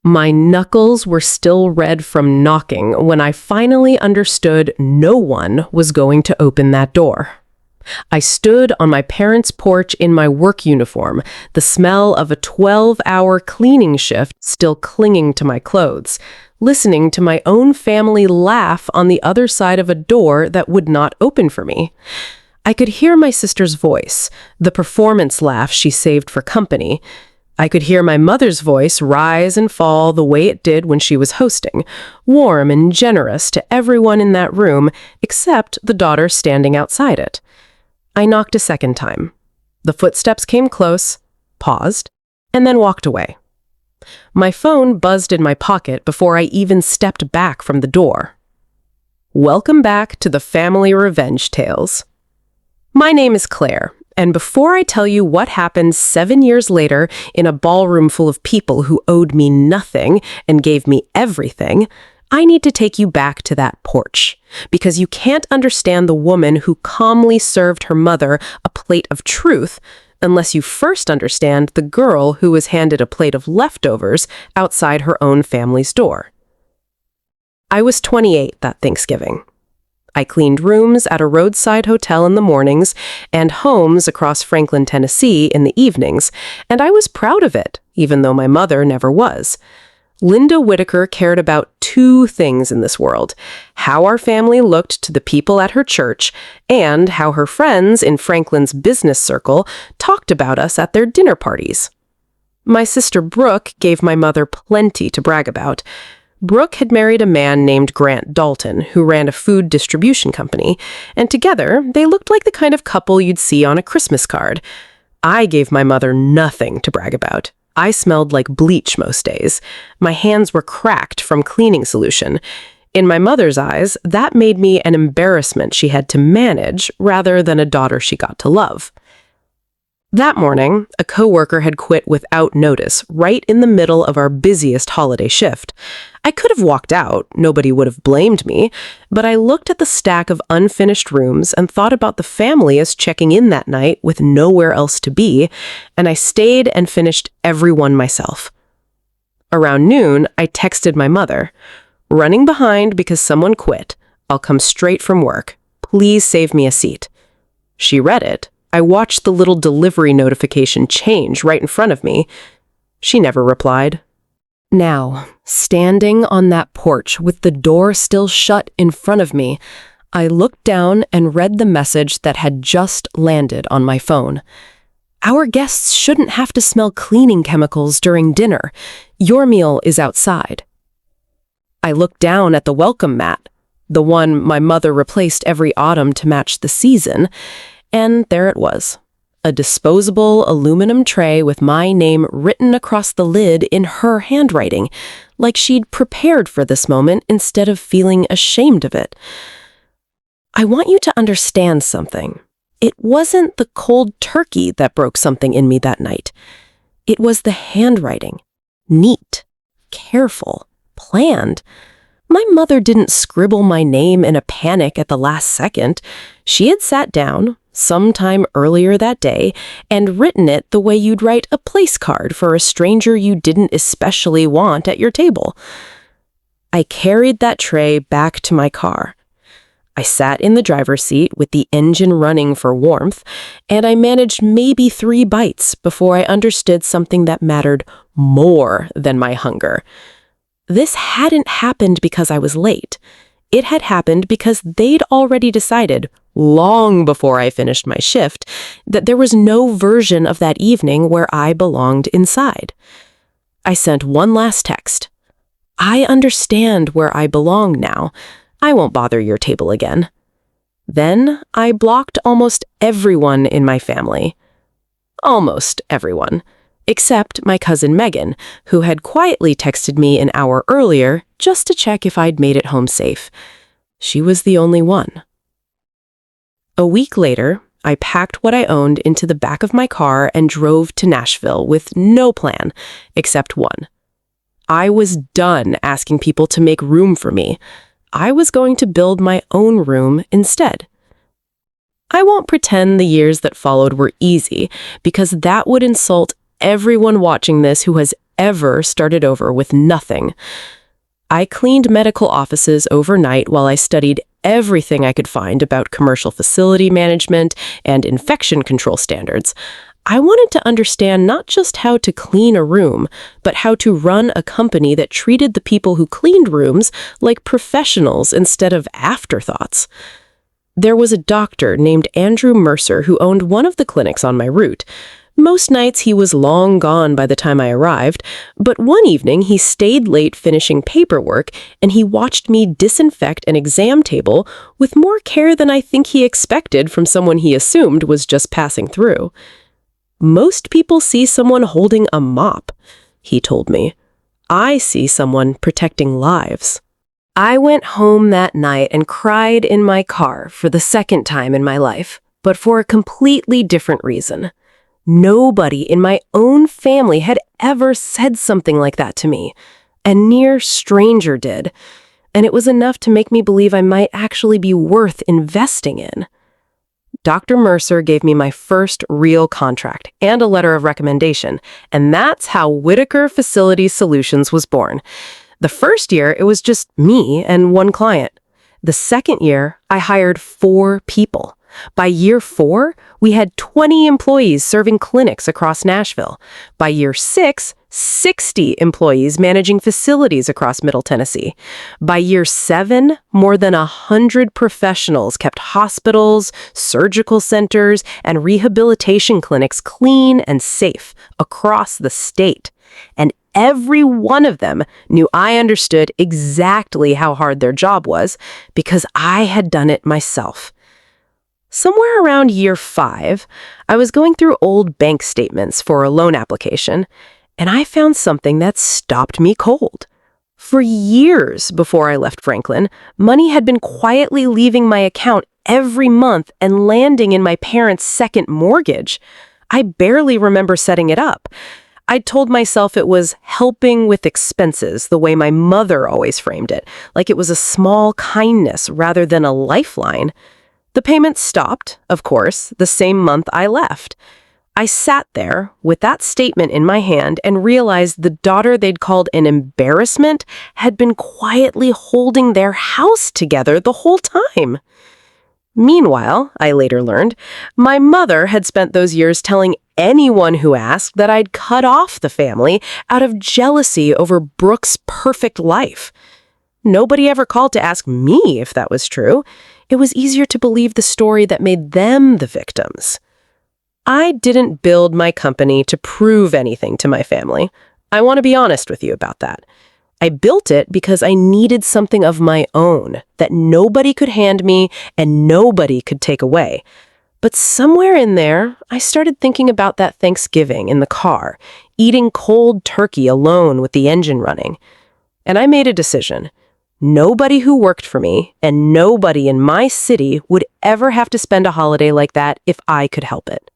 My knuckles were still red from knocking when I finally understood no one was going to open that door. I stood on my parents' porch in my work uniform, the smell of a 12-hour cleaning shift still clinging to my clothes, listening to my own family laugh on the other side of a door that would not open for me. I could hear my sister's voice, the performance laugh she saved for company. I could hear my mother's voice rise and fall the way it did when she was hosting, warm and generous to everyone in that room except the daughter standing outside it. I knocked a second time. The footsteps came close, paused, and then walked away. My phone buzzed in my pocket before I even stepped back from the door. Welcome back to the Family Revenge Tales. My name is Claire, and before I tell you what happened 7 years later in a ballroom full of people who owed me nothing and gave me everything, I need to take you back to that porch, because you can't understand the woman who calmly served her mother a plate of truth unless you first understand the girl who was handed a plate of leftovers outside her own family's door. I was 28 that Thanksgiving. I cleaned rooms at a roadside hotel in the mornings and homes across Franklin, Tennessee in the evenings, and I was proud of it, even though my mother never was. Linda Whitaker cared about two things in this world: how our family looked to the people at her church, and how her friends in Franklin's business circle talked about us at their dinner parties. My sister Brooke gave my mother plenty to brag about. Brooke had married a man named Grant Dalton, who ran a food distribution company, and together they looked like the kind of couple you'd see on a Christmas card. I gave my mother nothing to brag about. I smelled like bleach most days. My hands were cracked from cleaning solution. In my mother's eyes, that made me an embarrassment she had to manage rather than a daughter she got to love. That morning, a coworker had quit without notice, right in the middle of our busiest holiday shift. I could have walked out, nobody would have blamed me, but I looked at the stack of unfinished rooms and thought about the family as checking in that night with nowhere else to be, and I stayed and finished every one myself. Around noon, I texted my mother, "Running behind because someone quit. I'll come straight from work. Please save me a seat." She read it. I watched the little delivery notification change right in front of me. She never replied. Now, standing on that porch with the door still shut in front of me, I looked down and read the message that had just landed on my phone. "Our guests shouldn't have to smell cleaning chemicals during dinner. Your meal is outside." I looked down at the welcome mat, the one my mother replaced every autumn to match the season, and there it was. A disposable aluminum tray with my name written across the lid in her handwriting, like she'd prepared for this moment instead of feeling ashamed of it. I want you to understand something. It wasn't the cold turkey that broke something in me that night. It was the handwriting. Neat, careful, planned. My mother didn't scribble my name in a panic at the last second. She had sat down sometime earlier that day and written it the way you'd write a place card for a stranger you didn't especially want at your table. I carried that tray back to my car. I sat in the driver's seat with the engine running for warmth, and I managed maybe 3 bites before I understood something that mattered more than my hunger. This hadn't happened because I was late. It had happened because they'd already decided, long before I finished my shift, that there was no version of that evening where I belonged inside. I sent one last text. "I understand where I belong now. I won't bother your table again." Then I blocked almost everyone in my family. Almost everyone. Except my cousin Megan, who had quietly texted me an hour earlier just to check if I'd made it home safe. She was the only one. A week later, I packed what I owned into the back of my car and drove to Nashville with no plan, except one. I was done asking people to make room for me. I was going to build my own room instead. I won't pretend the years that followed were easy, because that would insult everyone watching this who has ever started over with nothing. I cleaned medical offices overnight while I studied everything I could find about commercial facility management and infection control standards. I wanted to understand not just how to clean a room, but how to run a company that treated the people who cleaned rooms like professionals instead of afterthoughts. There was a doctor named Andrew Mercer who owned one of the clinics on my route. Most nights he was long gone by the time I arrived, but one evening he stayed late finishing paperwork and he watched me disinfect an exam table with more care than I think he expected from someone he assumed was just passing through. "Most people see someone holding a mop," he told me. "I see someone protecting lives." I went home that night and cried in my car for the second time in my life, but for a completely different reason. Nobody in my own family had ever said something like that to me. A near stranger did, and it was enough to make me believe I might actually be worth investing in. Dr. Mercer gave me my first real contract and a letter of recommendation, and that's how Whitaker Facility Solutions was born. The first year, it was just me and one client. The second year, I hired 4 people. By year 4, we had 20 employees serving clinics across Nashville. By year 6, 60 employees managing facilities across Middle Tennessee. By year 7, more than 100 professionals kept hospitals, surgical centers, and rehabilitation clinics clean and safe across the state. And every one of them knew I understood exactly how hard their job was because I had done it myself. Somewhere around year 5, I was going through old bank statements for a loan application, and I found something that stopped me cold. For years before I left Franklin, money had been quietly leaving my account every month and landing in my parents' second mortgage. I barely remember setting it up. I'd told myself it was helping with expenses, the way my mother always framed it, like it was a small kindness rather than a lifeline. The payments stopped, of course, the same month I left. I sat there with that statement in my hand and realized the daughter they'd called an embarrassment had been quietly holding their house together the whole time. Meanwhile, I later learned, my mother had spent those years telling anyone who asked that I'd cut off the family out of jealousy over Brooke's perfect life. Nobody ever called to ask me if that was true. It was easier to believe the story that made them the victims. I didn't build my company to prove anything to my family. I want to be honest with you about that. I built it because I needed something of my own that nobody could hand me and nobody could take away. But somewhere in there, I started thinking about that Thanksgiving in the car, eating cold turkey alone with the engine running. And I made a decision. Nobody who worked for me and nobody in my city would ever have to spend a holiday like that if I could help it.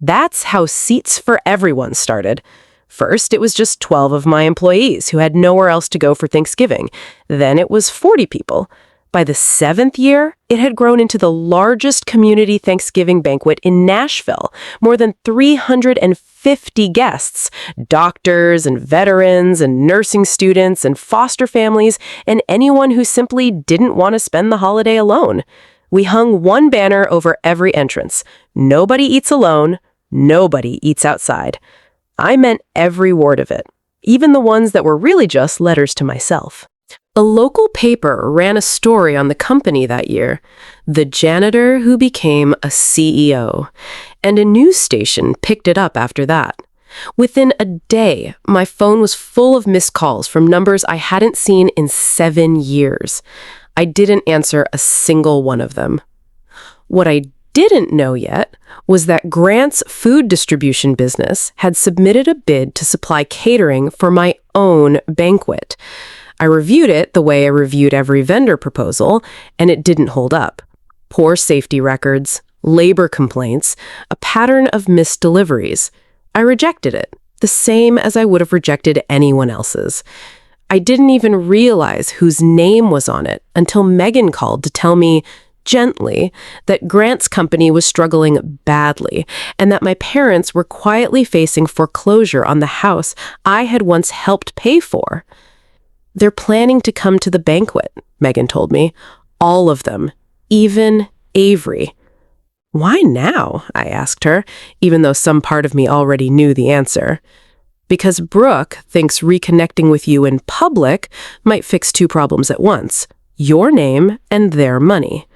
That's how Seats for Everyone started. First, it was just 12 of my employees who had nowhere else to go for Thanksgiving. Then it was 40 people. By the 7th year, it had grown into the largest community Thanksgiving banquet in Nashville. More than 350 guests, doctors and veterans and nursing students and foster families and anyone who simply didn't want to spend the holiday alone. We hung one banner over every entrance. Nobody eats alone. Nobody eats outside. I meant every word of it, even the ones that were really just letters to myself. A local paper ran a story on the company that year, the janitor who became a CEO, and a news station picked it up after that. Within a day, my phone was full of missed calls from numbers I hadn't seen in 7 years. I didn't answer a single one of them. What I didn't know yet was that Grant's food distribution business had submitted a bid to supply catering for my own banquet. I reviewed it the way I reviewed every vendor proposal, and it didn't hold up. Poor safety records, labor complaints, a pattern of missed deliveries. I rejected it, the same as I would have rejected anyone else's. I didn't even realize whose name was on it until Megan called to tell me, gently, that Grant's company was struggling badly and that my parents were quietly facing foreclosure on the house I had once helped pay for. "They're planning to come to the banquet," Megan told me. "All of them, even Avery." "Why now?" I asked her, even though some part of me already knew the answer. "Because Brooke thinks reconnecting with you in public might fix two problems at once: your name and their money."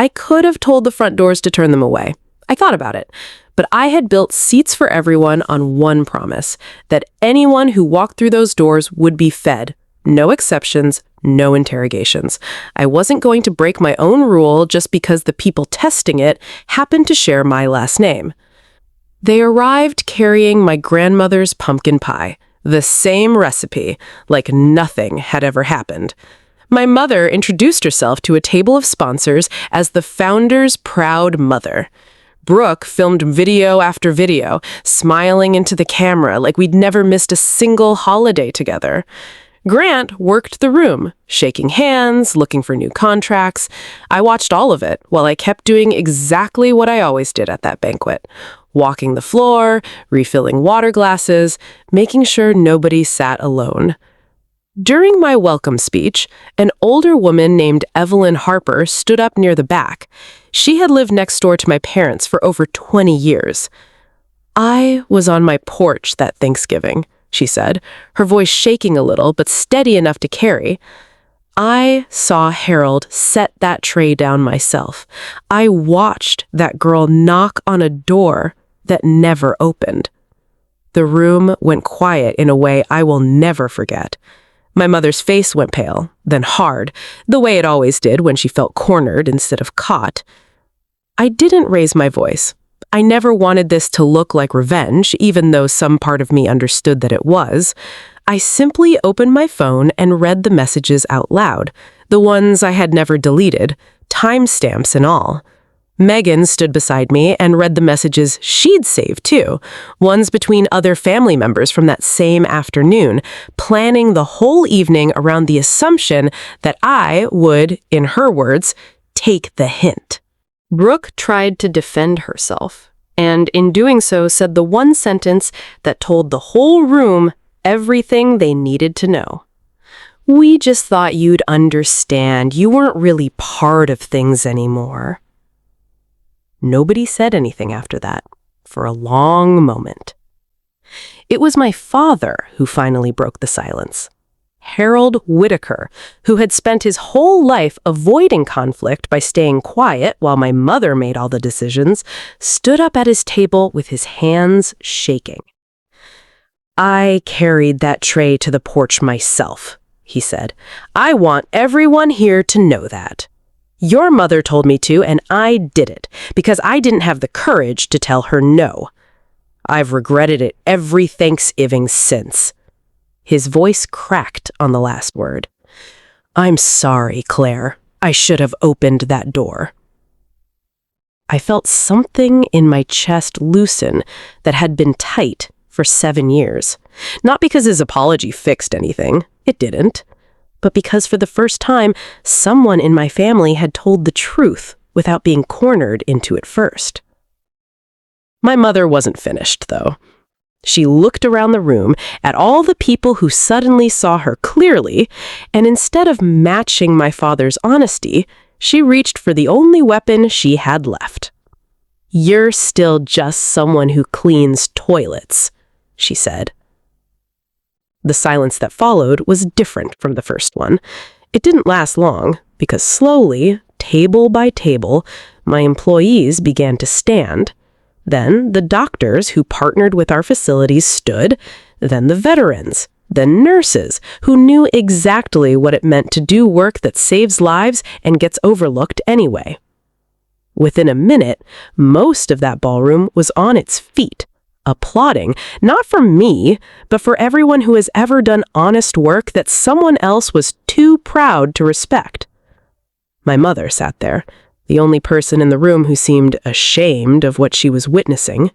I could have told the front doors to turn them away. I thought about it, but I had built seats for everyone on one promise: that anyone who walked through those doors would be fed. No exceptions, no interrogations. I wasn't going to break my own rule just because the people testing it happened to share my last name. They arrived carrying my grandmother's pumpkin pie, the same recipe, like nothing had ever happened. My mother introduced herself to a table of sponsors as the founder's proud mother. Brooke filmed video after video, smiling into the camera like we'd never missed a single holiday together. Grant worked the room, shaking hands, looking for new contracts. I watched all of it while I kept doing exactly what I always did at that banquet: walking the floor, refilling water glasses, making sure nobody sat alone. During my welcome speech, an older woman named Evelyn Harper stood up near the back. She had lived next door to my parents for over 20 years. "I was on my porch that Thanksgiving," she said, her voice shaking a little but steady enough to carry. "I saw Harold set that tray down myself. I watched that girl knock on a door that never opened." The room went quiet in a way I will never forget. My mother's face went pale, then hard, the way it always did when she felt cornered instead of caught. I didn't raise my voice. I never wanted this to look like revenge, even though some part of me understood that it was. I simply opened my phone and read the messages out loud, the ones I had never deleted, timestamps and all. Megan stood beside me and read the messages she'd saved too, ones between other family members from that same afternoon, planning the whole evening around the assumption that I would, in her words, take the hint. Brooke tried to defend herself, and in doing so said the one sentence that told the whole room everything they needed to know. "We just thought you'd understand. You weren't really part of things anymore." Nobody said anything after that, for a long moment. It was my father who finally broke the silence. Harold Whitaker, who had spent his whole life avoiding conflict by staying quiet while my mother made all the decisions, stood up at his table with his hands shaking. "I carried that tray to the porch myself," he said. "I want everyone here to know that. Your mother told me to, and I did it, because I didn't have the courage to tell her no. I've regretted it every Thanksgiving since." His voice cracked on the last word. "I'm sorry, Claire. I should have opened that door." I felt something in my chest loosen that had been tight for 7 years. Not because his apology fixed anything. It didn't. But because for the first time, someone in my family had told the truth without being cornered into it first. My mother wasn't finished, though. She looked around the room at all the people who suddenly saw her clearly, and instead of matching my father's honesty, she reached for the only weapon she had left. "You're still just someone who cleans toilets," she said. The silence that followed was different from the first one. It didn't last long, because slowly, table by table, my employees began to stand. Then the doctors who partnered with our facilities stood, then the veterans, then nurses who knew exactly what it meant to do work that saves lives and gets overlooked anyway. Within a minute, most of that ballroom was on its feet, applauding, not for me, but for everyone who has ever done honest work that someone else was too proud to respect. My mother sat there, the only person in the room who seemed ashamed of what she was witnessing.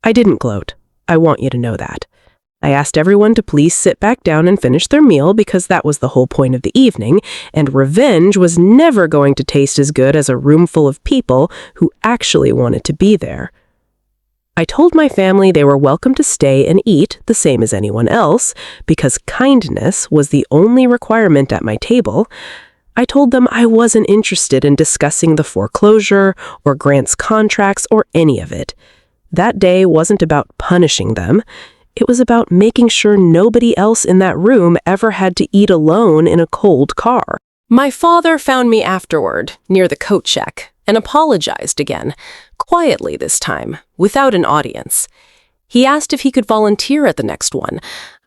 I didn't gloat. I want you to know that. I asked everyone to please sit back down and finish their meal because that was the whole point of the evening, and revenge was never going to taste as good as a room full of people who actually wanted to be there. I told my family they were welcome to stay and eat the same as anyone else because kindness was the only requirement at my table. I told them I wasn't interested in discussing the foreclosure or Grant's contracts or any of it. That day wasn't about punishing them. It was about making sure nobody else in that room ever had to eat alone in a cold car. My father found me afterward, near the coat check, and apologized again, quietly this time, without an audience. He asked if he could volunteer at the next one.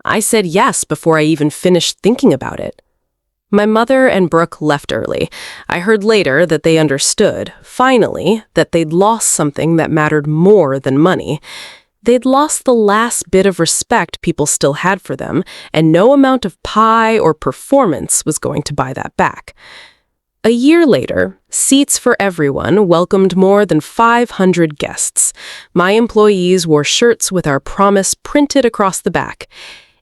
I said yes before I even finished thinking about it. My mother and Brooke left early. I heard later that they understood, finally, that they'd lost something that mattered more than money. They'd lost the last bit of respect people still had for them, and no amount of pie or performance was going to buy that back. A year later, Seats for Everyone welcomed more than 500 guests. My employees wore shirts with our promise printed across the back.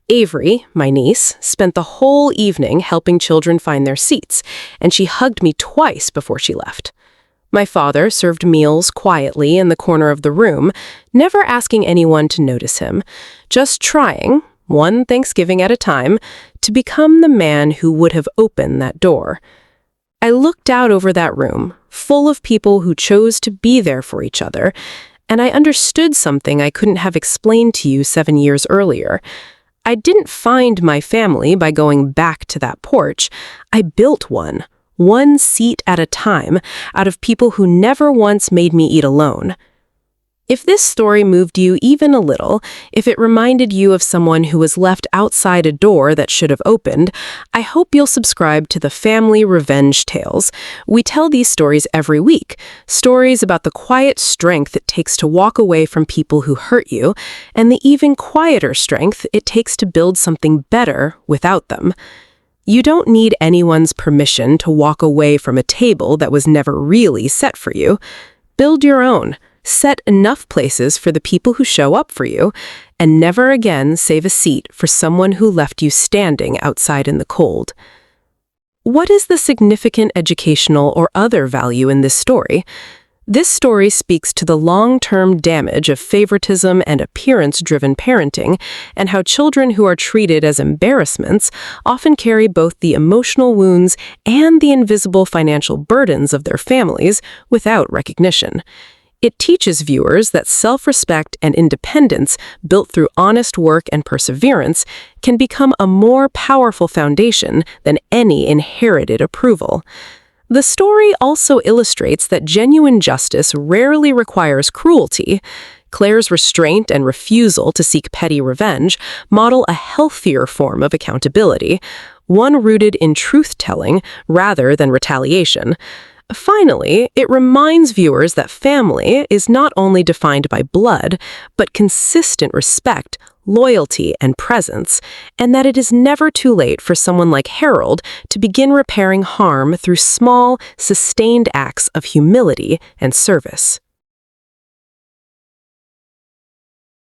Avery, my niece, spent the whole evening helping children find their seats, and she hugged me twice before she left. My father served meals quietly in the corner of the room, never asking anyone to notice him, just trying, one Thanksgiving at a time, to become the man who would have opened that door. I looked out over that room, full of people who chose to be there for each other, and I understood something I couldn't have explained to you 7 years earlier. I didn't find my family by going back to that porch. I built one seat at a time, out of people who never once made me eat alone. If this story moved you even a little, if it reminded you of someone who was left outside a door that should have opened, I hope you'll subscribe to the Family Revenge Tales. We tell these stories every week, stories about the quiet strength it takes to walk away from people who hurt you, and the even quieter strength it takes to build something better without them. You don't need anyone's permission to walk away from a table that was never really set for you. Build your own. Set enough places for the people who show up for you, and never again save a seat for someone who left you standing outside in the cold. What is the significant educational or other value in this story? This story speaks to the long-term damage of favoritism and appearance-driven parenting, and how children who are treated as embarrassments often carry both the emotional wounds and the invisible financial burdens of their families without recognition. It teaches viewers that self-respect and independence built through honest work and perseverance can become a more powerful foundation than any inherited approval. The story also illustrates that genuine justice rarely requires cruelty. Claire's restraint and refusal to seek petty revenge model a healthier form of accountability, one rooted in truth-telling rather than retaliation. Finally, it reminds viewers that family is not only defined by blood, but consistent respect, loyalty, and presence, and that it is never too late for someone like Harold to begin repairing harm through small, sustained acts of humility and service.